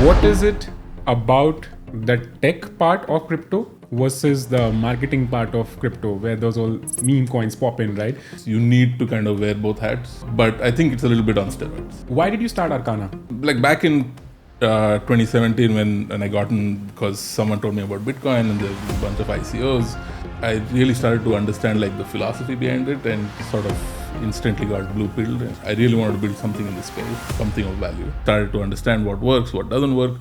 What is it about the tech part of crypto versus the marketing part of crypto, where those all meme coins pop in, right? You need to kind of wear both hats, but I think it's a little bit on steroids. Why did you start Arcana? Like back in 2017 when I got in, because someone told me about Bitcoin and there's a bunch of ICOs, I really started to understand like the philosophy behind it and sort of instantly got blue-pilled. I really wanted to build something in this space, something of value. Started to understand what works, what doesn't work.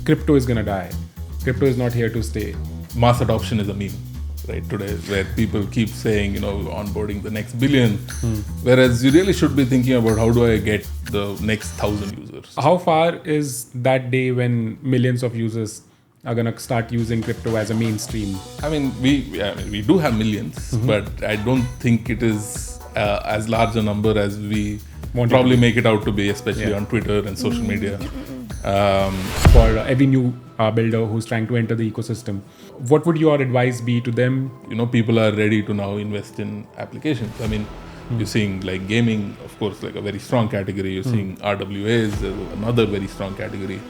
Crypto is gonna die. Crypto is not here to stay. Mass adoption is a meme, right, today, where people keep saying, onboarding the next billion, whereas you really should be thinking about how do I get the next 1,000 users. How far is that day when millions of users are gonna start using crypto as a mainstream? I mean, we do have millions, but I don't think it is as large a number as we probably make it out to be, especially on Twitter and social media. For every new builder who's trying to enter the ecosystem, what would your advice be to them? People are ready to now invest in applications. I mean, you're seeing like gaming, of course, like a very strong category. You're seeing RWAs as another very strong category.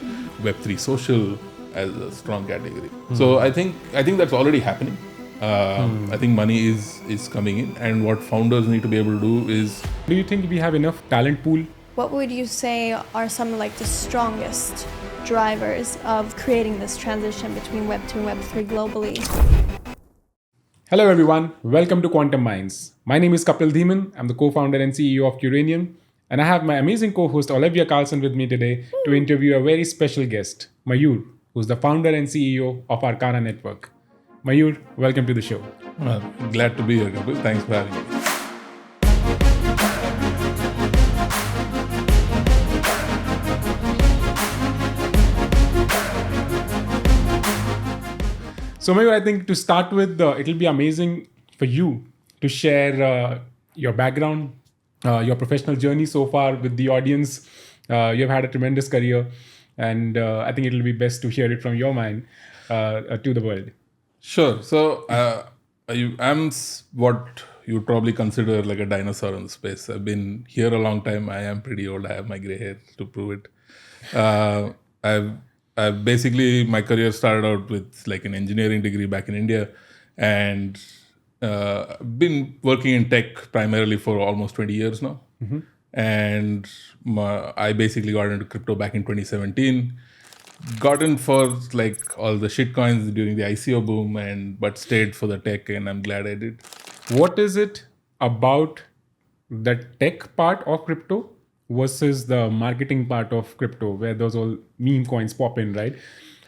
Web3 social as a strong category. So I think that's already happening. I think money is coming in, and what founders need to be able to do is... Do you think we have enough talent pool? What would you say are some like the strongest drivers of creating this transition between Web2 and Web3 globally? Hello everyone, welcome to Quantum Minds. My name is Kapil Dhiman. I'm the co-founder and CEO of Quranium, and I have my amazing co-host Olivia Carlson with me today to interview a very special guest, Mayur, who's the founder and CEO of Arcana Network. Mayur, welcome to the show. Glad to be here, Kapil. Thanks for having me. So Mayur, I think to start with, it'll be amazing for you to share your background, your professional journey so far with the audience. You've had a tremendous career, and I think it'll be best to hear it from your mind to the world. Sure. So I'm what you would probably consider like a dinosaur in the space. I've been here a long time. I am pretty old. I have my gray hair to prove it. I've basically, my career started out with like an engineering degree back in India, and been working in tech primarily for almost 20 years now. And I basically got into crypto back in 2017. Got in for like all the shit coins during the ICO boom, but stayed for the tech, and I'm glad I did. What is it about the tech part of crypto versus the marketing part of crypto, where those all meme coins pop in, right?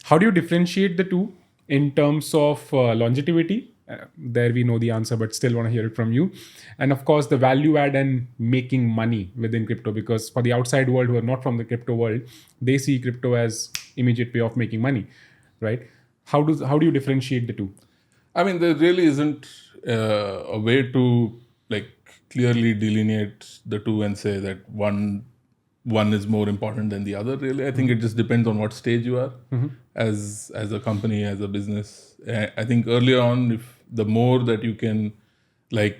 How do you differentiate the two in terms of longevity? There we know the answer, but still want to hear it from you. And of course, the value add and making money within crypto, because for the outside world who are not from the crypto world, they see crypto as immediate way of making money, right? How do you differentiate the two? I mean, there really isn't a way to like clearly delineate the two and say that one is more important than the other. Really, I think it just depends on what stage you are as a company, as a business. I think earlier on, if the more that you can like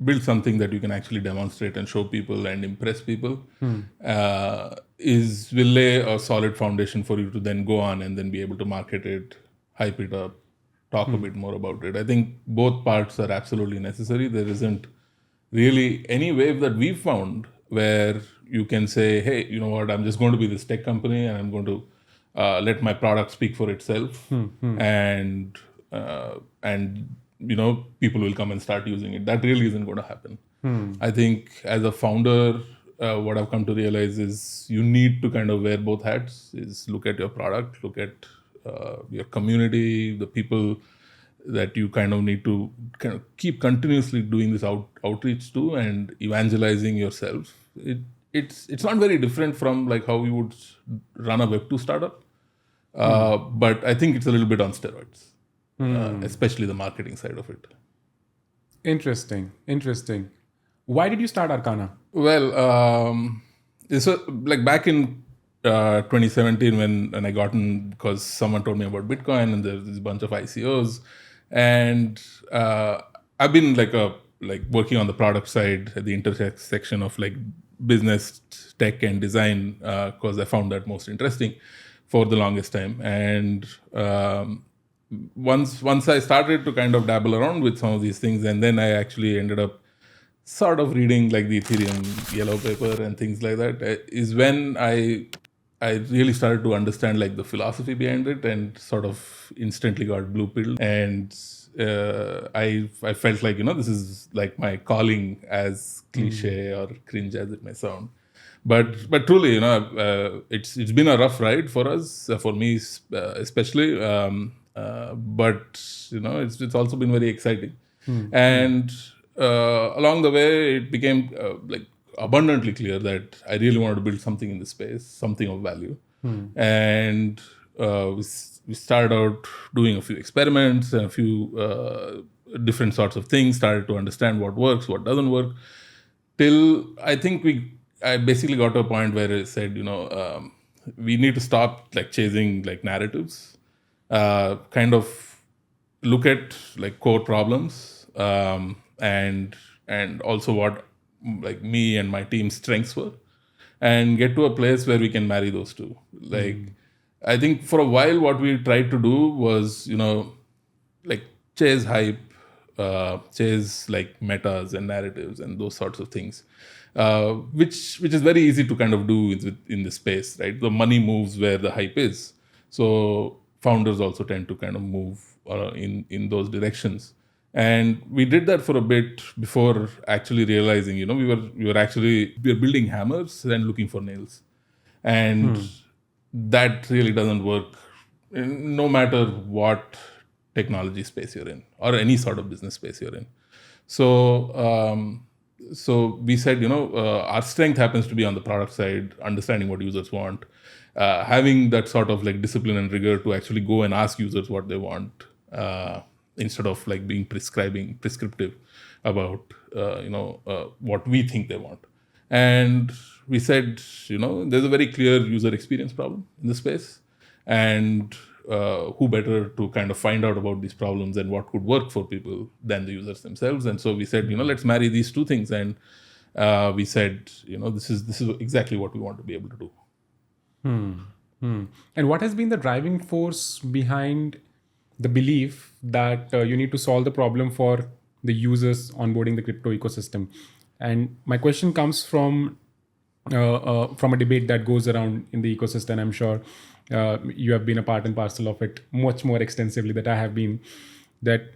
build something that you can actually demonstrate and show people and impress people, will lay a solid foundation for you to then go on and then be able to market it, hype it up, talk a bit more about it. I think both parts are absolutely necessary. There isn't really any wave that we've found where you can say, hey, you know what, I'm just going to be this tech company and I'm going to let my product speak for itself, and people will come and start using it. That really isn't going to happen. I think as a founder, what I've come to realize is you need to kind of wear both hats. Is look at your product, look at your community, the people that you kind of need to kind of keep continuously doing this outreach to and evangelizing yourself. It's not very different from like how you would run a Web2 startup, but I think it's a little bit on steroids, especially the marketing side of it. Interesting. Why did you start Arcana? Well, so like back in 2017 when I got in, because someone told me about Bitcoin and there's a bunch of ICOs, and I've been like working on the product side at the intersection of like business, tech, and design because I found that most interesting for the longest time. And once I started to kind of dabble around with some of these things, and then I actually ended up sort of reading like the Ethereum yellow paper and things like that, is when I really started to understand like the philosophy behind it, and sort of instantly got blue pilled. And I felt like, this is like my calling, as cliche or cringe as it may sound. But truly, it's been a rough ride for us, for me especially. But it's also been very exciting. And along the way, it became like abundantly clear that I really wanted to build something in this space, something of value. And we started out doing a few experiments and a few different sorts of things, started to understand what works, what doesn't work, till I think I basically got to a point where I said, we need to stop like chasing like narratives, kind of look at like core problems, and also what like me and my team's strengths were, and get to a place where we can marry those two. Like, I think for a while what we tried to do was, like chase hype, chase like metas and narratives and those sorts of things, which is very easy to kind of do in this space, right? The money moves where the hype is. So founders also tend to kind of move in those directions. And we did that for a bit before actually realizing, we were building hammers and looking for nails. And that really doesn't work no matter what technology space you're in or any sort of business space you're in. So we said, our strength happens to be on the product side, understanding what users want, having that sort of like discipline and rigor to actually go and ask users what they want, instead of like being prescriptive about what we think they want. And we said, there's a very clear user experience problem in this space, and who better to kind of find out about these problems and what could work for people than the users themselves. And so we said, let's marry these two things. And we said, this is exactly what we want to be able to do. And what has been the driving force behind the belief that you need to solve the problem for the users onboarding the crypto ecosystem? And my question comes from a debate that goes around in the ecosystem. I'm sure you have been a part and parcel of it much more extensively than I have been, that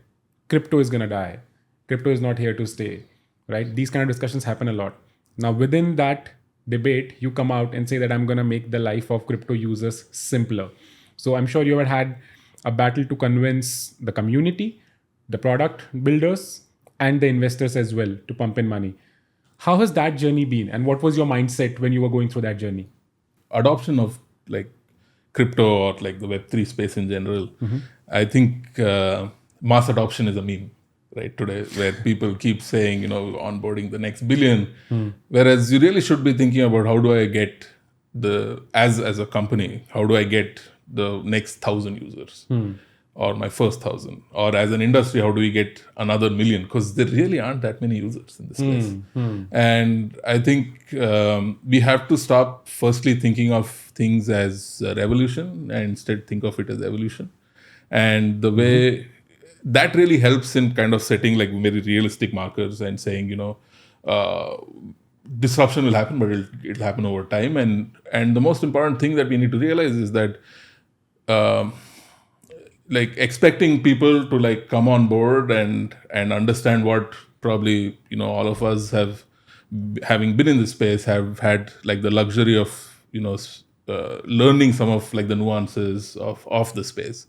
crypto is going to die. Crypto is not here to stay, right? These kind of discussions happen a lot. Now, within that debate, you come out and say that I'm going to make the life of crypto users simpler. So I'm sure you have had a battle to convince the community, the product builders, and the investors as well to pump in money. How has that journey been? And what was your mindset when you were going through that journey? Adoption of like crypto or like the Web3 space in general, I think mass adoption is a meme, right, today, where people keep saying, onboarding the next billion, whereas you really should be thinking about how do I get as a company, how do I get the next 1,000 users, or my first 1,000, or as an industry, how do we get another million? Because there really aren't that many users in this space. And I think we have to stop firstly thinking of things as a revolution and instead think of it as evolution. And the way that really helps in kind of setting like very realistic markers and saying, disruption will happen, but it'll happen over time. And the most important thing that we need to realize is that like expecting people to like come on board and understand what probably all of us having been in this space have had like the luxury of learning some of like the nuances of the space.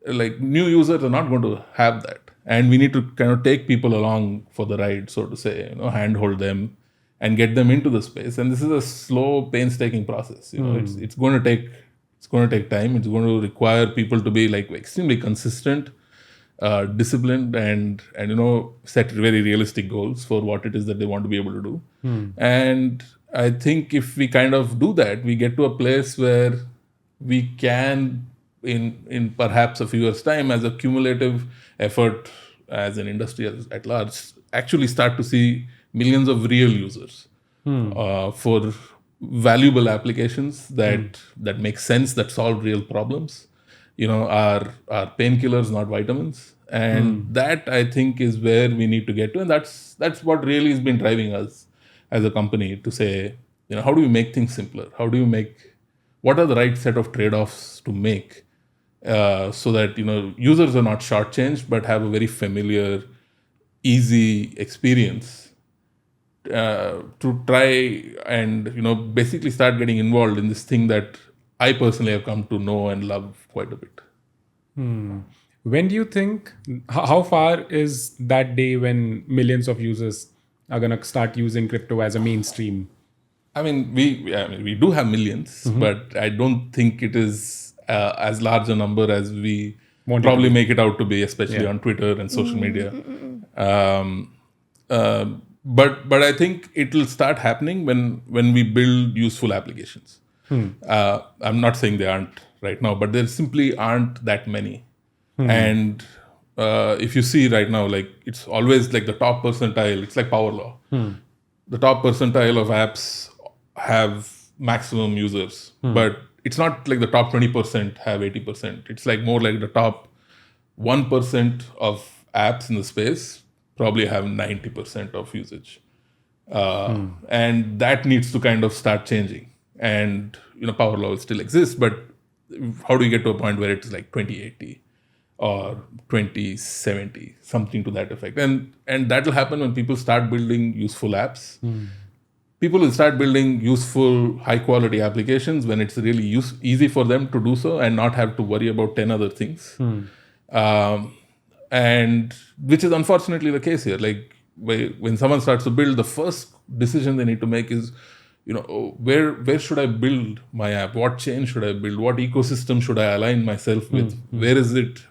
Like new users are not going to have that, and we need to kind of take people along for the ride, so to say, handhold them and get them into the space. And this is a slow, painstaking process. It's going to take time. It's going to require people to be like extremely consistent, disciplined, and set very realistic goals for what it is that they want to be able to do. And I think if we kind of do that, we get to a place where we can, in perhaps a few years' time, as a cumulative effort as an industry at large, actually start to see millions of real users for valuable applications that make sense, that solve real problems. Are painkillers, not vitamins. And that, I think, is where we need to get to. And that's what really has been driving us as a company to say, how do we make things simpler? What are the right set of trade-offs to make so that, users are not shortchanged, but have a very familiar, easy experience to try and, basically start getting involved in this thing that I personally have come to know and love quite a bit. When do you think, how far is that day when millions of users are going to start using crypto as a mainstream? I mean, we do have millions, but I don't think it is as large a number as we probably make it out to be, especially on Twitter and social media. But I think it will start happening when we build useful applications. I'm not saying they aren't right now, but there simply aren't that many. And if you see right now, like it's always like the top percentile. It's like power law. The top percentile of apps have maximum users, but it's not like the top 20% have 80%. It's like more like the top 1% of apps in the space probably have 90% of usage. And that needs to kind of start changing. And, power law will still exist, but how do you get to a point where it's like 2080 or 2070, something to that effect? And that will happen when people start building useful apps. People will start building useful, high-quality applications when it's really easy for them to do so and not have to worry about 10 other things. And which is unfortunately the case here. Like when someone starts to build, the first decision they need to make is, where should I build my app? What chain should I build? What ecosystem should I align myself with? Where is it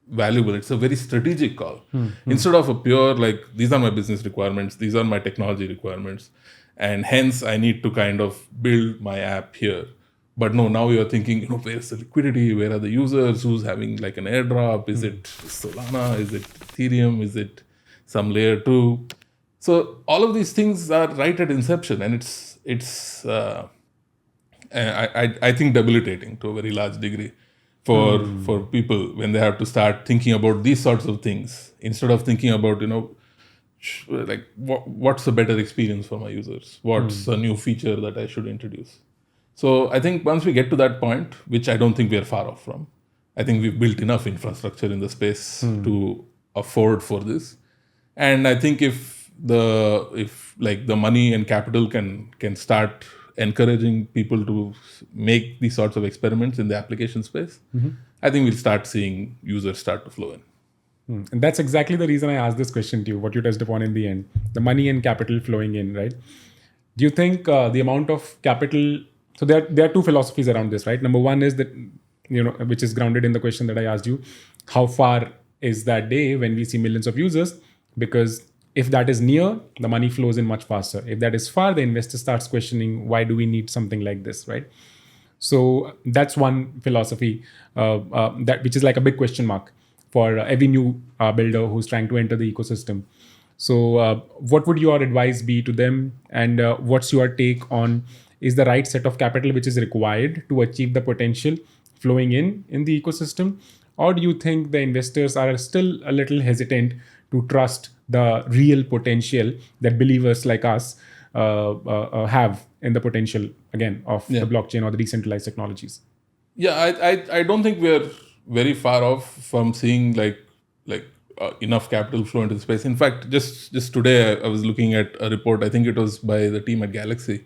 valuable? It's a very strategic call. Instead of a pure, like, these are my business requirements, these are my technology requirements, and hence I need to kind of build my app here. But no, now you're thinking, where's the liquidity? Where are the users? Who's having like an airdrop? Is it Solana? Is it Ethereum? Is it some layer 2? So all of these things are right at inception, and it's I think debilitating to a very large degree for people when they have to start thinking about these sorts of things instead of thinking about like what's a better experience for my users? What's a new feature that I should introduce? So I think once we get to that point, which I don't think we are far off from, I think we've built enough infrastructure in the space to afford for this. And I think if the money and capital can start encouraging people to make these sorts of experiments in the application space, I think we'll start seeing users start to flow in. And that's exactly the reason I asked this question to you, what you touched upon in the end, the money and capital flowing in, right? Do you think the amount of capital, so there are two philosophies around this, right? Number one is that, which is grounded in the question that I asked you, how far is that day when we see millions of users? Because if that is near, the money flows in much faster. If that is far, the investor starts questioning, why do we need something like this, right? So that's one philosophy which is like a big question mark for every new builder who's trying to enter the ecosystem. So what would your advice be to them? And what's your take on, is the right set of capital which is required to achieve the potential flowing in the ecosystem? Or do you think the investors are still a little hesitant to trust the real potential that believers like us have in the potential, again, of the blockchain or the decentralized technologies? Yeah, I don't think we're very far off from seeing like enough capital flow into the space. In fact, just today I was looking at a report, I think it was by the team at Galaxy,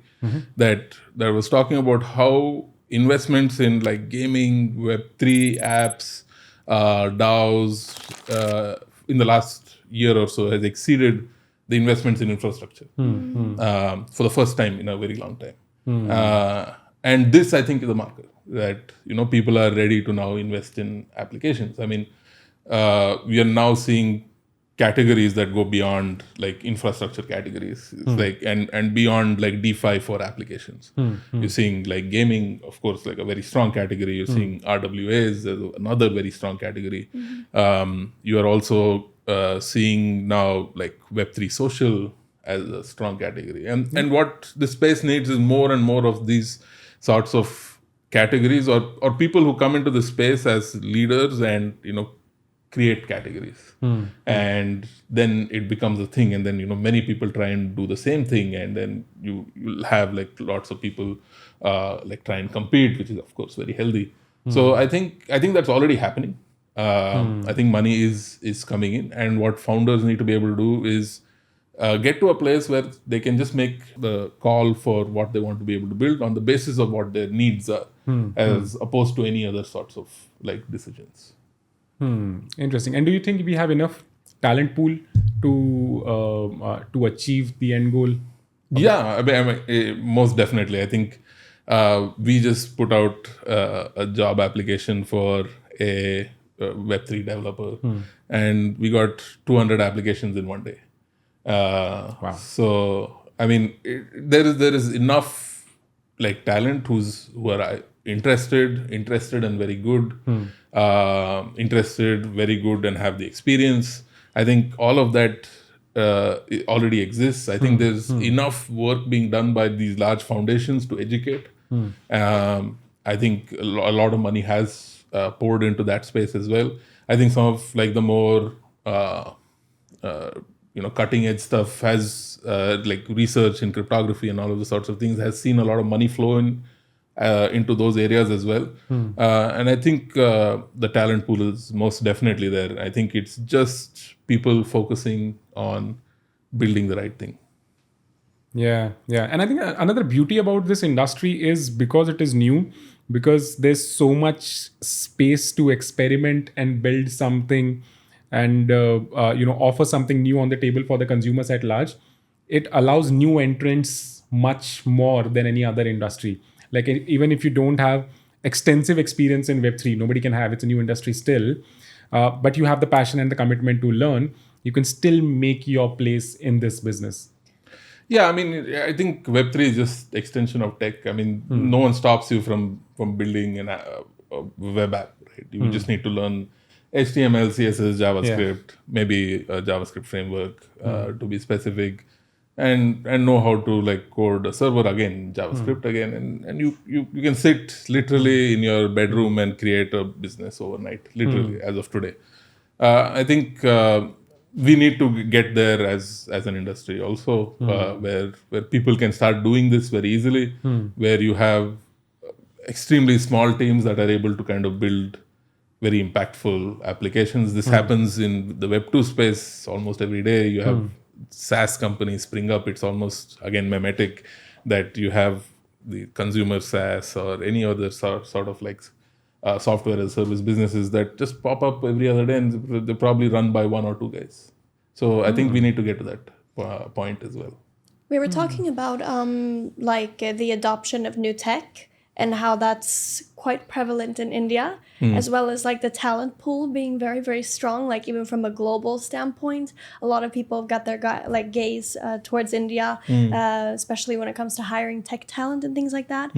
that was talking about how investments in like gaming, Web3 apps, DAOs in the last year or so has exceeded the investments in infrastructure for the first time in a very long time. And this, I think, is a marker that people are ready to now invest in applications. I mean, we are now seeing categories that go beyond like infrastructure categories. It's like and beyond like DeFi for applications. You're seeing like gaming, of course, like a very strong category. You're seeing RWAs as another very strong category. You are also seeing now like Web3 social as a strong category. And what the space needs is more and more of these sorts of categories, or people who come into the space as leaders and create categories. And then it becomes a thing, and then many people try and do the same thing, and then you'll have like lots of people like try and compete, which is of course very healthy. So I think that's already happening. I think money is coming in, and what founders need to be able to do is get to a place where they can just make the call for what they want to be able to build on the basis of what their needs are, as opposed to any other sorts of like decisions. Interesting. And do you think we have enough talent pool to achieve the end goal? Yeah, I mean, most definitely. I think we just put out a job application for a Web3 developer, and we got 200 applications in one day. Wow. So I mean, there is enough like talent who are interested and very good, interested, very good, and have the experience. I think all of that already exists. I think there's enough work being done by these large foundations to educate. I think a lot of money has poured into that space as well. I think some of like the more cutting edge stuff has like research in cryptography and all of the sorts of things has seen a lot of money flow into those areas as well. And I think the talent pool is most definitely there. I think it's just people focusing on building the right thing. Yeah. And I think another beauty about this industry is because it is new, because there's so much space to experiment and build something and offer something new on the table for the consumers at large. It allows new entrants much more than any other industry. Like even if you don't have extensive experience in Web3, nobody can have. It's a new industry still, but you have the passion and the commitment to learn. You can still make your place in this business. Yeah, I mean, I think Web3 is just extension of tech. I mean, no one stops you from building a web app, right? You just need to learn HTML, CSS, JavaScript, maybe a JavaScript framework to be specific, and know how to like code a server again, JavaScript again, and you can sit literally in your bedroom and create a business overnight, literally as of today. I think we need to get there as an industry also, where people can start doing this very easily, where you have extremely small teams that are able to kind of build very impactful applications. This happens in the Web2 space almost every day. You have SaaS companies spring up. It's almost, again, mimetic that you have the consumer SaaS or any other sort of like software as a service businesses that just pop up every other day, and they're probably run by one or two guys. So I think we need to get to that point as well. We were talking about the adoption of new tech and how that's quite prevalent in India, as well as like the talent pool being very, very strong. Like even from a global standpoint, a lot of people have got their gaze towards India, especially when it comes to hiring tech talent and things like that.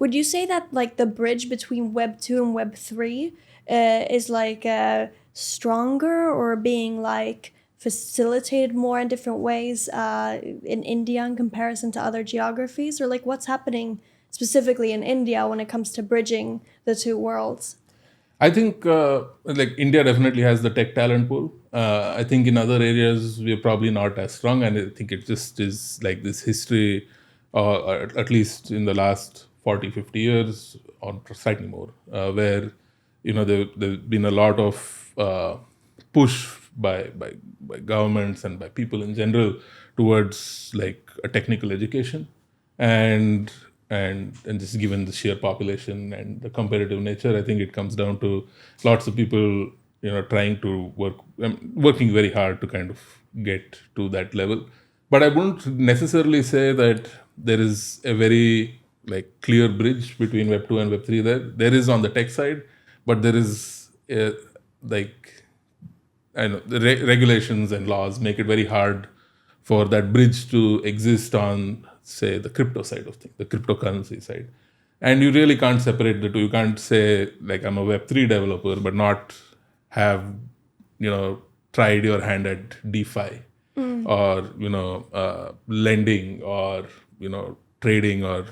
Would you say that like the bridge between Web2 and Web3 is like stronger or being like facilitated more in different ways in India in comparison to other geographies? Or like what's happening specifically in India when it comes to bridging the two worlds? I think like India definitely has the tech talent pool. I think in other areas we're probably not as strong, and I think it just is like this history, at least in the last 40, 50 years or slightly more, where there's been a lot of push by governments and by people in general towards like a technical education, and just given the sheer population and the competitive nature, I think it comes down to lots of people, trying to working very hard to kind of get to that level. But I wouldn't necessarily say that there is a very like clear bridge between Web2 and Web3 there. There is on the tech side, but there is like, I know the regulations and laws make it very hard for that bridge to exist on, say, the crypto side of things, the cryptocurrency side. And you really can't separate the two. You can't say, like, I'm a Web3 developer, but not have, tried your hand at DeFi. or lending, or trading, or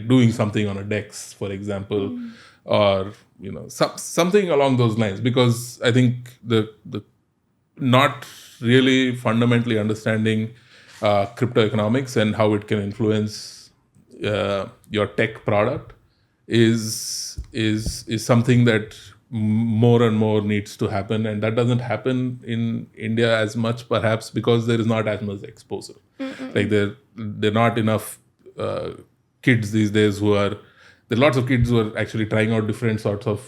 doing something on a DEX, for example, or something along those lines. Because I think the not really fundamentally understanding crypto economics and how it can influence your tech product is something that more and more needs to happen, and that doesn't happen in India as much, perhaps because there is not as much exposure. Like there are not enough kids these days there are lots of kids who are actually trying out different sorts of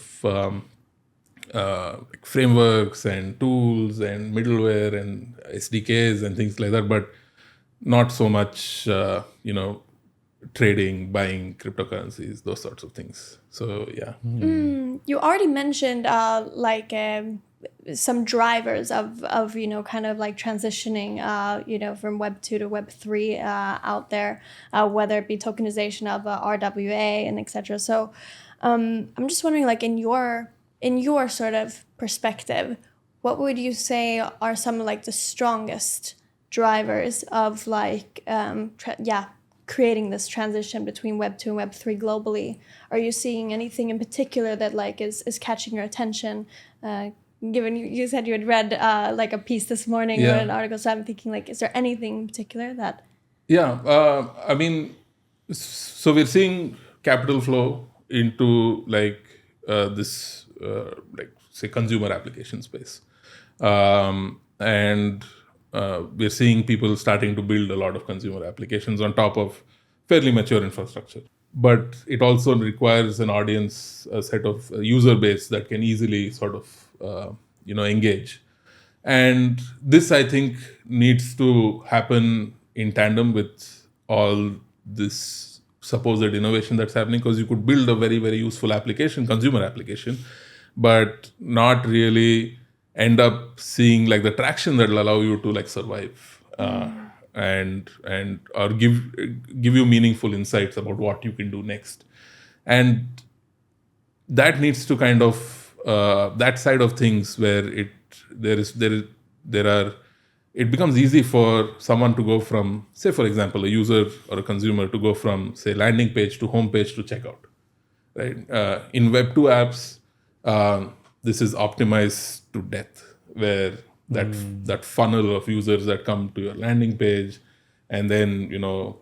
frameworks and tools and middleware and SDKs and things like that, but not so much trading, buying cryptocurrencies, those sorts of things. So yeah. You already mentioned some drivers of kind of like transitioning from Web2 to Web3 out there, whether it be tokenization of RWA and etc. So I'm just wondering, like in your sort of perspective, what would you say are some of like the strongest drivers of creating this transition between Web2 and Web3 globally? Are you seeing anything in particular that like is catching your attention? Given you said you had read like a piece this morning or an article, so I'm thinking like, is there anything in particular that? Yeah, I mean, so we're seeing capital flow into this say consumer application space, and we're seeing people starting to build a lot of consumer applications on top of fairly mature infrastructure. But it also requires an audience, a set of user base that can easily sort of engage. And this, I think, needs to happen in tandem with all this supposed innovation that's happening, because you could build a very, very useful application, consumer application, but not really end up seeing like the traction that will allow you to like survive and or give you meaningful insights about what you can do next. And that needs to kind of that side of things where it becomes easy for someone to go from, say for example, a user or a consumer to go from, say, landing page to home page to checkout, right? In Web2 apps, this is optimized to death, where that funnel of users that come to your landing page and then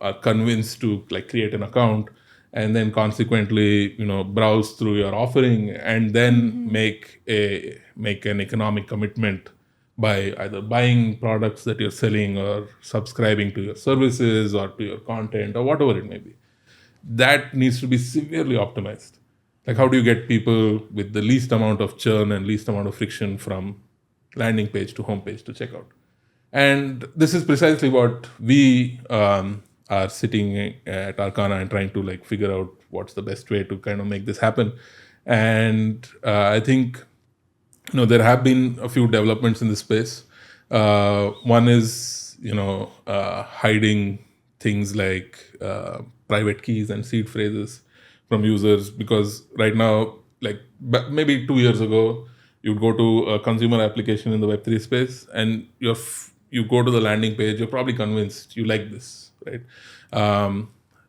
are convinced to like create an account, and then consequently browse through your offering, and then make an economic commitment by either buying products that you're selling or subscribing to your services or to your content or whatever it may be. That needs to be severely optimized. Like, how do you get people with the least amount of churn and least amount of friction from landing page to home page to checkout? And this is precisely what we are sitting at Arcana and trying to like figure out what's the best way to kind of make this happen. And I think there have been a few developments in this space. One is hiding things like private keys and seed phrases from users, because right now, like maybe 2 years ago, you'd go to a consumer application in the Web3 space, and you go to the landing page, you're probably convinced you like this, right?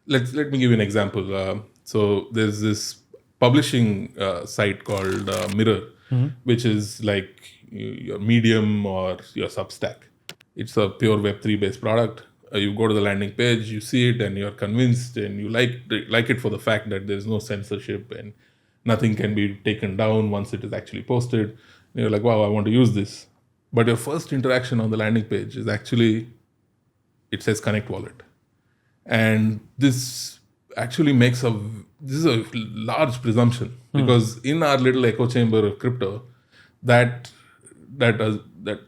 Let me give you an example. So there's this publishing site called Mirror, which is like your Medium or your Substack. It's a pure Web3 based product. You go to the landing page, you see it, and you're convinced, and you like it for the fact that there's no censorship and nothing can be taken down once it is actually posted. And you're like, wow, I want to use this. But your first interaction on the landing page is actually, it says Connect Wallet. And this actually this is a large presumption, because in our little echo chamber of crypto, that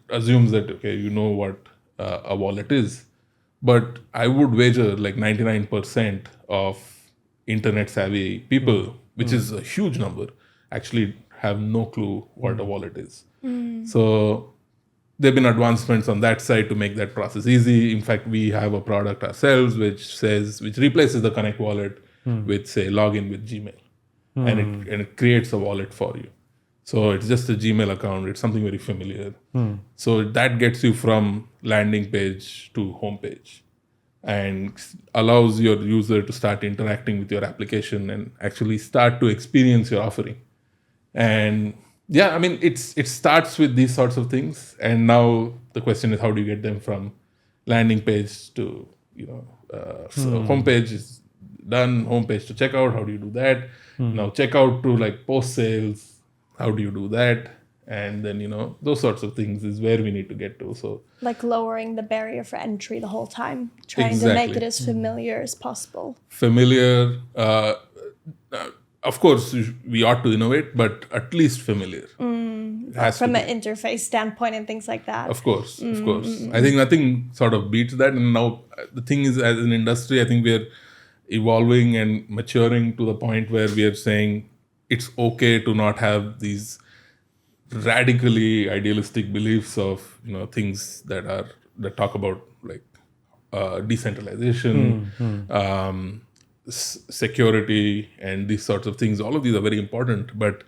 assumes that, okay, you know what a wallet is. But I would wager like 99% of internet savvy people, which is a huge number, actually have no clue what a wallet is. So there have been advancements on that side to make that process easy. In fact, we have a product ourselves which replaces the Connect Wallet with, say, login with Gmail, and it creates a wallet for you. So it's just a Gmail account. It's something very familiar. So that gets you from landing page to home page and allows your user to start interacting with your application and actually start to experience your offering. And yeah, I mean, it starts with these sorts of things. And now the question is, how do you get them from landing page to, so homepage is done, homepage to checkout. How do you do that? Now checkout to like post sales. How do you do that? And then, those sorts of things is where we need to get to. So Like lowering the barrier for entry the whole time, trying to Exactly. make it as familiar as possible. familiar, of course, we ought to innovate, but at least familiar. It has From to an interface standpoint and things like that. Of course. I think nothing sort of beats that. And now the thing is, as an industry, I think we are evolving and maturing to the point where we are saying it's okay to not have these radically idealistic beliefs of things that talk about like decentralization, security, and these sorts of things. All of these are very important, but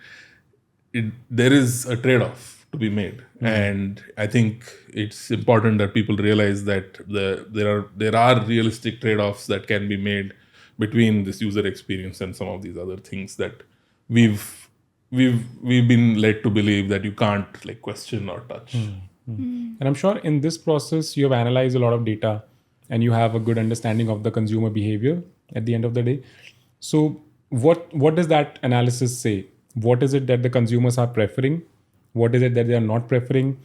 there is a trade-off to be made, and I think it's important that people realize that there are realistic trade-offs that can be made between this user experience and some of these other things that we've been led to believe that you can't like question or touch. And I'm sure in this process you have analyzed a lot of data and you have a good understanding of the consumer behavior at the end of the day. So what does that analysis say? What is it that the consumers are preferring? What is it that they are not preferring?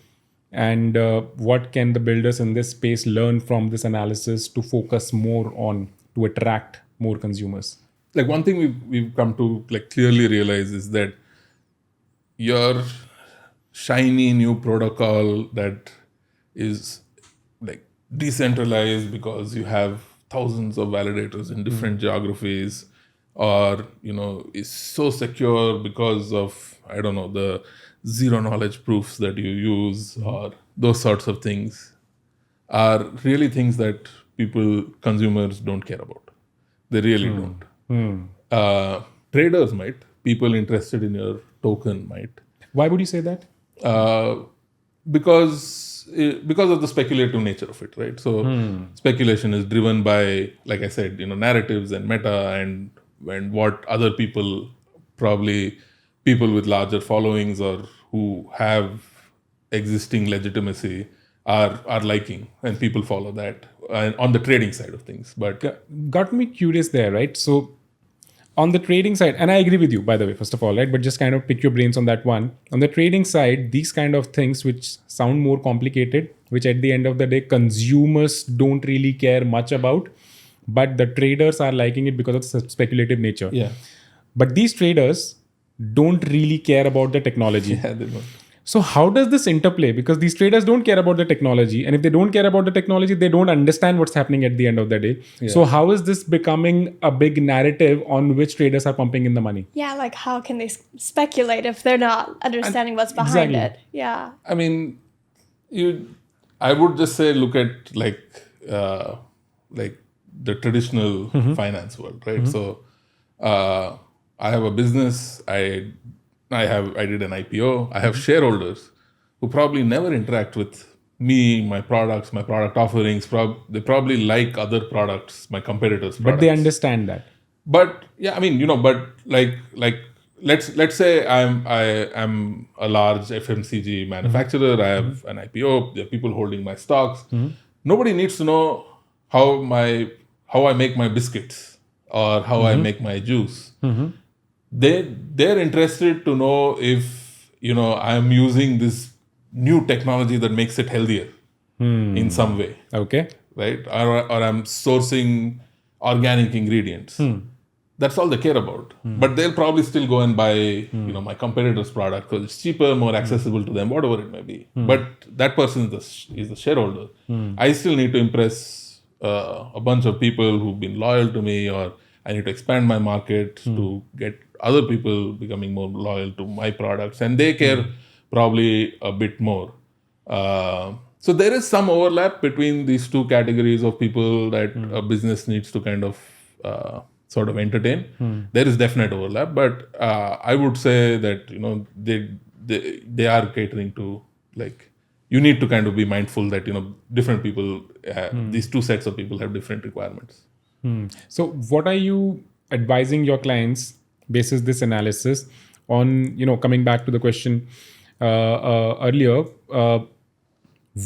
And what can the builders in this space learn from this analysis to focus more on to attract more consumers? Like one thing we've come to like clearly realize is that your shiny new protocol that is like decentralized because you have thousands of validators in different geographies, or is so secure because of the zero knowledge proofs that you use, or those sorts of things are really things that consumers don't care about. They really don't. Traders might, people interested in your token might. Why would you say that? Because of the speculative nature of it, right? So speculation is driven by, like I said, narratives and meta and what other people, probably people with larger followings or who have existing legitimacy are liking, and people follow that on the trading side of things. But Got me curious there, right? So on the trading side, and I agree with you, by the way, first of all, right? But just kind of pick your brains on that one. On the trading side, these kind of things which sound more complicated, which at the end of the day, consumers don't really care much about, but the traders are liking it because of the speculative nature. yeah, But these traders don't really care about the technology. they don't. So how does this interplay? Because these traders don't care about the technology. And if they don't care about the technology, they don't understand what's happening at the end of the day. Yeah. So how is this becoming a big narrative on which traders are pumping in the money? Yeah, like how can they speculate if they're not understanding what's behind Exactly. it? Yeah. I mean, I would just say look at like the traditional finance world, right? So I have a business. I did an IPO. I have shareholders who probably never interact with me, my products, my product offerings. They probably like other products, my competitors' products. But they understand that. But yeah, I mean, but like let's say I'm a large FMCG manufacturer. I have an IPO. There are people holding my stocks. Nobody needs to know how I make my biscuits or how I make my juice. They're interested to know if I'm using this new technology that makes it healthier in some way, Okay. right? Or I'm sourcing organic ingredients. That's all they care about. But they'll probably still go and buy my competitor's product because it's cheaper, more accessible to them, whatever it may be. But that person is the shareholder. I still need to impress a bunch of people who've been loyal to me, or I need to expand my market to get other people becoming more loyal to my products, and they care probably a bit more. So there is some overlap between these two categories of people that a business needs to kind of sort of entertain. There is definite overlap, but I would say that they are catering to, like, you need to kind of be mindful that different people, these two sets of people have different requirements. So what are you advising your clients basis this analysis on, coming back to the question earlier,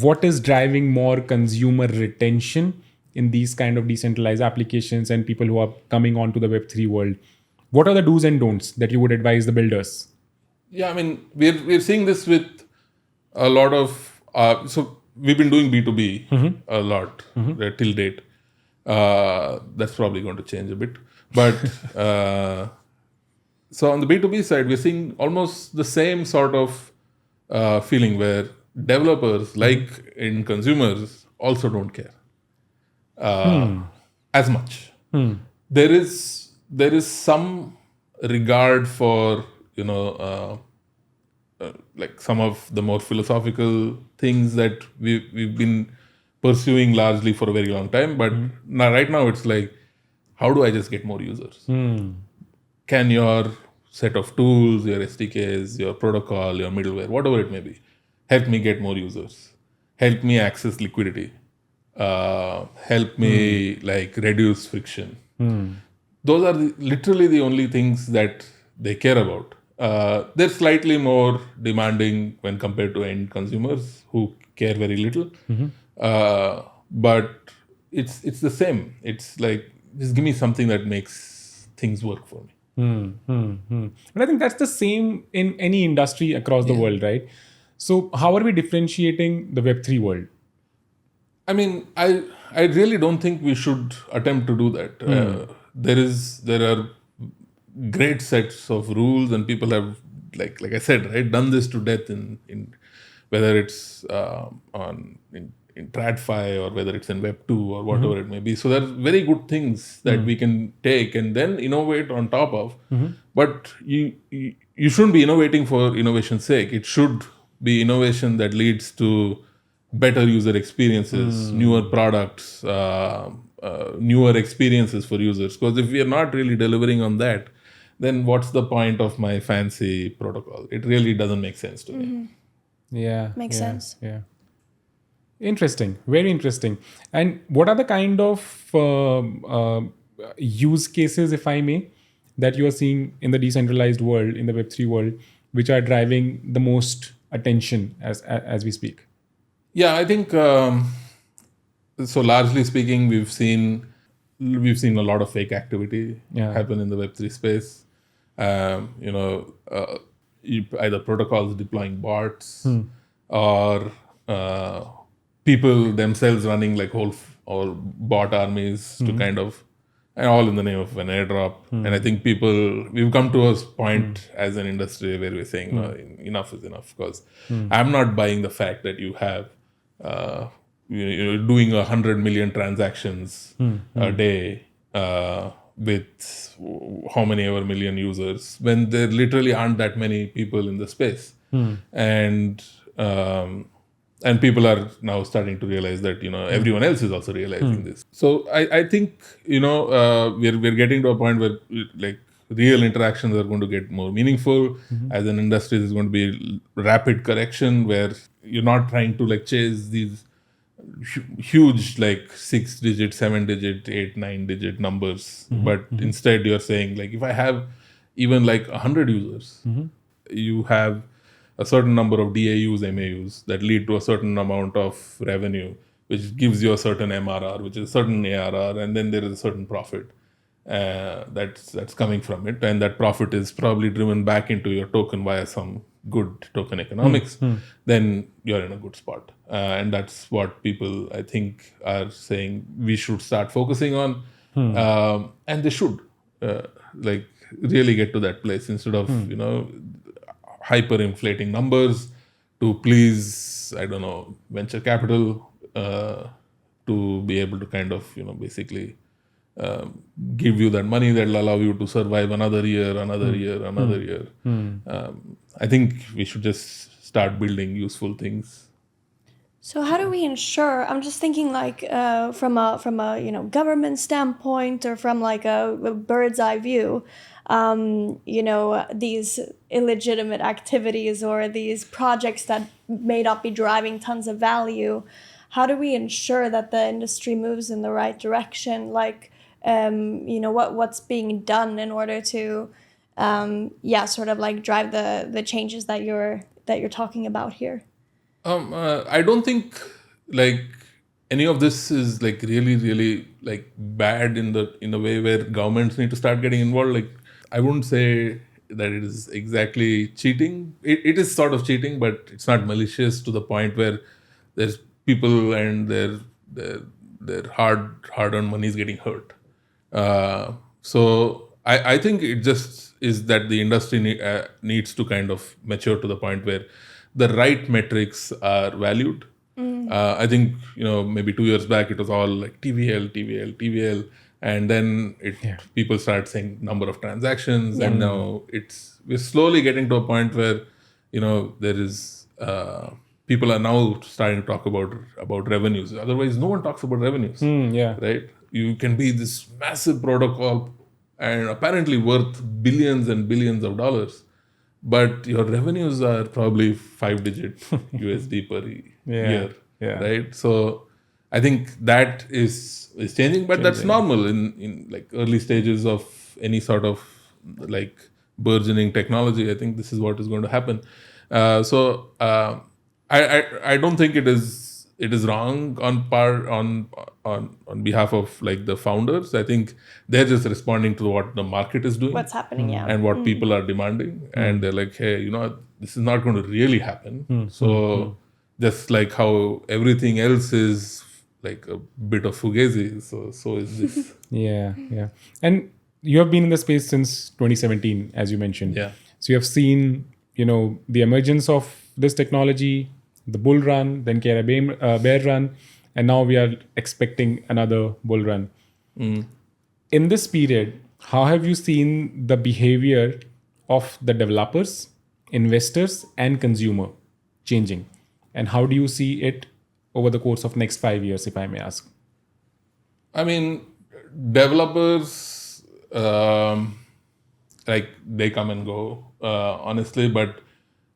what is driving more consumer retention in these kind of decentralized applications and people who are coming onto the Web3 world? What are the do's and don'ts that you would advise the builders? Yeah, I mean, we're seeing this with a lot of, so we've been doing B2B a lot till date. That's probably going to change a bit. But so on the B2B side, we're seeing almost the same sort of feeling where developers, like in consumers, also don't care as much. There is some regard for like some of the more philosophical things that we've been pursuing largely for a very long time, but right now it's like, how do I just get more users? Can your set of tools, your SDKs, your protocol, your middleware, whatever it may be, help me get more users, help me access liquidity, help me like reduce friction? Those are literally the only things that they care about. They're slightly more demanding when compared to end consumers who care very little. But it's the same. It's like, just give me something that makes things work for me. And I think that's the same in any industry across the world, right? So how are we differentiating the Web3 world? I mean, I really don't think we should attempt to do that. There are great sets of rules, and people have, like I said, right, done this to death in whether it's in TradFi or whether it's in Web2 or whatever it may be. So there's very good things that we can take and then innovate on top of. But you shouldn't be innovating for innovation's sake. It should be innovation that leads to better user experiences, newer products, newer experiences for users. Because if we are not really delivering on that, then what's the point of my fancy protocol? It really doesn't make sense to me. Yeah. Makes sense. Yeah. Interesting. Very interesting. And what are the kind of use cases, if I may, that you are seeing in the decentralized world, in the Web3 world, which are driving the most attention as we speak? Yeah, I think so. Largely speaking, we've seen a lot of fake activity happen in the Web3 space. Either protocols deploying bots or people themselves running like whole or bot armies to kind of, and all in the name of an airdrop. And I think we've come to a point as an industry where we're saying, no, enough is enough, because I'm not buying the fact that you have you're doing 100 million transactions a day with how many ever million users, when there literally aren't that many people in the space. And people are now starting to realize that everyone else is also realizing this. So I think we're getting to a point where like real interactions are going to get more meaningful. As an industry, there's going to be rapid correction where you're not trying to like chase these huge like 6-digit, 7-digit, 8, 9-digit numbers, but instead you're saying like, if I have even like 100 users, you have a certain number of DAUs, MAUs that lead to a certain amount of revenue, which gives you a certain MRR, which is a certain ARR, and then there is a certain profit that's coming from it, and that profit is probably driven back into your token via some good token economics. Then you're in a good spot, and that's what people, I think, are saying we should start focusing on, and they should like really get to that place instead of hyperinflating numbers to please, I don't know, venture capital, to be able to kind of, basically give you that money that will allow you to survive another year. I think we should just start building useful things. So how do we ensure? I'm just thinking like from a government standpoint or from like a bird's eye view, these illegitimate activities or these projects that may not be driving tons of value. How do we ensure that the industry moves in the right direction? Like, what's being done in order to, sort of like drive the changes that you're talking about here. I don't think like any of this is like really like bad in a way where governments need to start getting involved. Like I wouldn't say that it is exactly cheating. It is sort of cheating, but it's not malicious to the point where there's people and their hard-earned money is getting hurt. So I think it just is that the industry needs to kind of mature to the point where the right metrics are valued. I think maybe 2 years back it was all like TVL, and then people start saying number of transactions, and now we're slowly getting to a point where there is people are now starting to talk about revenues. Otherwise, no one talks about revenues. Right? You can be this massive protocol and apparently worth billions and billions of dollars, but your revenues are probably 5-digit USD per year. Right? So I think that is changing, but that's normal in like early stages of any sort of like burgeoning technology. I think this is what is going to happen. I don't think it is wrong on behalf of like the founders. I think they're just responding to what the market is doing, what's happening, and what people are demanding, and they're like, hey, this is not going to really happen. So just like how everything else is like a bit of fugazi, so is this. Yeah. And you have been in the space since 2017, as you mentioned. Yeah. So you have seen, the emergence of this technology, the bull run, then Caribbean bear run, and now we are expecting another bull run. In this period, how have you seen the behavior of the developers, investors, and consumer changing? And how do you see it over the course of next 5 years, if I may ask? I mean, developers, like they come and go, honestly, but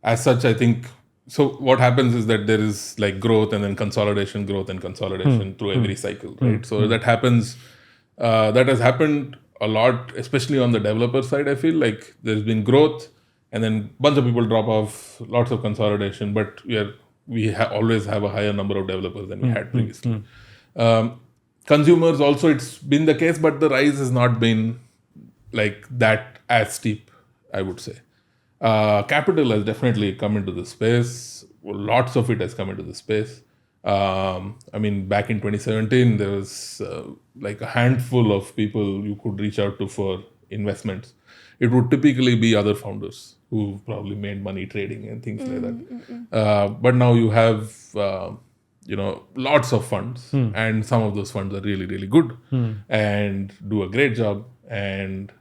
as such, I think, so what happens is that there is like growth and then consolidation through every cycle, right? So that happens, that has happened a lot, especially on the developer side. I feel like there's been growth and then a bunch of people drop off, lots of consolidation, but always have a higher number of developers than we had previously. Consumers also, it's been the case, but the rise has not been like that as steep, I would say. Capital has definitely come into the space. Lots of it has come into the space. I mean, back in 2017, there was like a handful of people you could reach out to for investments. It would typically be other founders who probably made money trading and things like that. But now you have, lots of funds, and some of those funds are really, really good and do a great job. And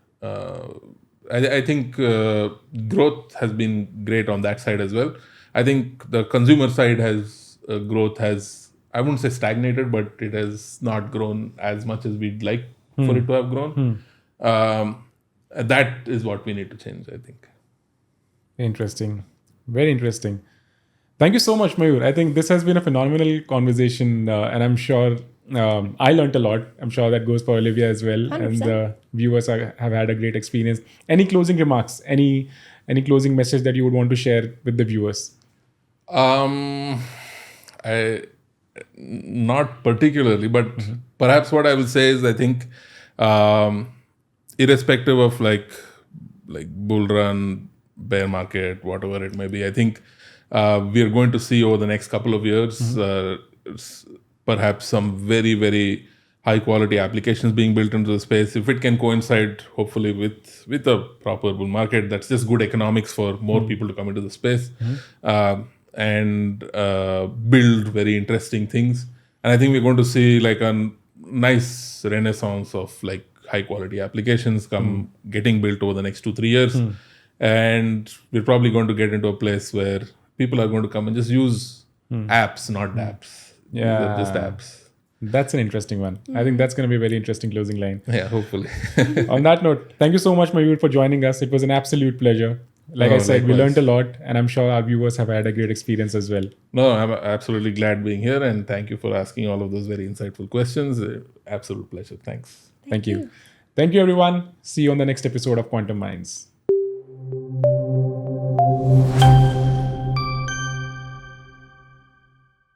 I think growth has been great on that side as well. I think the consumer side growth has, I wouldn't say stagnated, but it has not grown as much as we'd like for it to have grown. That is what we need to change, I think. Interesting. Very interesting. Thank you so much, Mayur. I think this has been a phenomenal conversation, and I'm sure I learned a lot. I'm sure that goes for Olivia as well. 100%. And the viewers have had a great experience. Any closing remarks? Any closing message that you would want to share with the viewers? Not particularly, but perhaps what I will say is I think irrespective of like bull run, bear market, whatever it may be, I think we are going to see over the next couple of years perhaps some very, very high quality applications being built into the space. If it can coincide hopefully with a proper bull market, that's just good economics for more people to come into the space and build very interesting things. And I think we're going to see like a nice renaissance of like high quality applications getting built over the next 2-3 years. And we're probably going to get into a place where people are going to come and just use apps, not dApps. These are just Yeah. apps. That's an interesting one. I think that's going to be a very interesting closing line. Yeah, hopefully. On that note, thank you so much, Mayur, for joining us. It was an absolute pleasure. Like Oh, I said, we likewise. learned a lot, and I'm sure our viewers have had a great experience as well. No, I'm absolutely glad being here, and thank you for asking all of those very insightful questions. Absolute pleasure. Thanks. Thank you. Thank you, everyone. See you on the next episode of Quantum Minds.